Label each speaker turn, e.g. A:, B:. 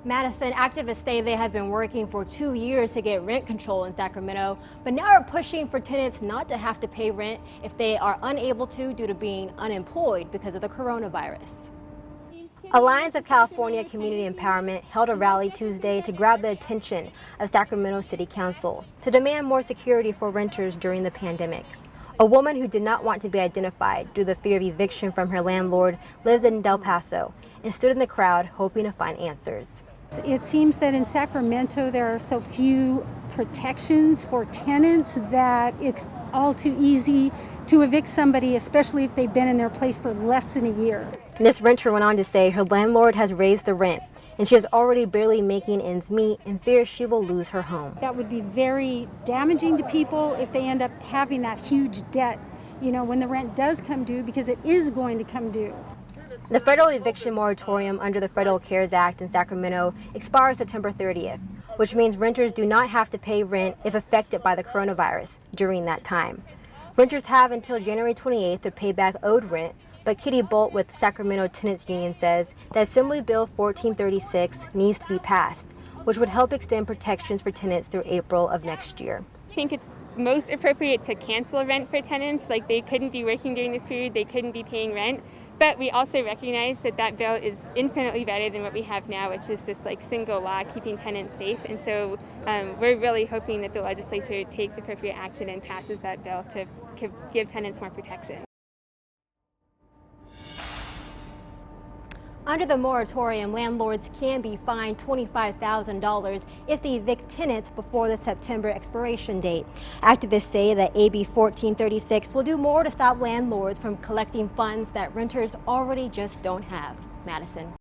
A: Madison, activists say they have been working for 2 years to get rent control in Sacramento, but now are pushing for tenants not to have to pay rent if they are unable to due to being unemployed because of the coronavirus. Alliance of California Community Empowerment held a rally Tuesday to grab the attention of Sacramento City Council to demand more security for renters during the pandemic. A woman who did not want to be identified due to the fear of eviction from her landlord lives in Del Paso and stood in the crowd hoping to find answers.
B: It seems that in Sacramento there are so few protections for tenants that it's all too easy to evict somebody, especially if they've been in their place for less than a year.
A: This renter went on to say her landlord has raised the rent and she is already barely making ends meet and fears she will lose her home.
B: That would be very damaging to people if they end up having that huge debt, when the rent does come due, because it is going to come due.
A: The federal eviction moratorium under the Federal CARES Act in Sacramento expires September 30th, which means renters do not have to pay rent if affected by the coronavirus during that time. Renters have until January 28th to pay back owed rent, but Kitty Bolt with the Sacramento Tenants Union says that Assembly Bill 1436 needs to be passed, which would help extend protections for tenants through April of next year.
C: I think it's most appropriate to cancel rent for tenants, like they couldn't be working during this period, they couldn't be paying rent. But we also recognize that that bill is infinitely better than what we have now, which is this single law keeping tenants safe. And so we're really hoping that the legislature takes appropriate action and passes that bill to give tenants more protection.
A: Under the moratorium, landlords can be fined $25,000 if they evict tenants before the September expiration date. Activists say that AB 1436 will do more to stop landlords from collecting funds that renters already just don't have. Madison.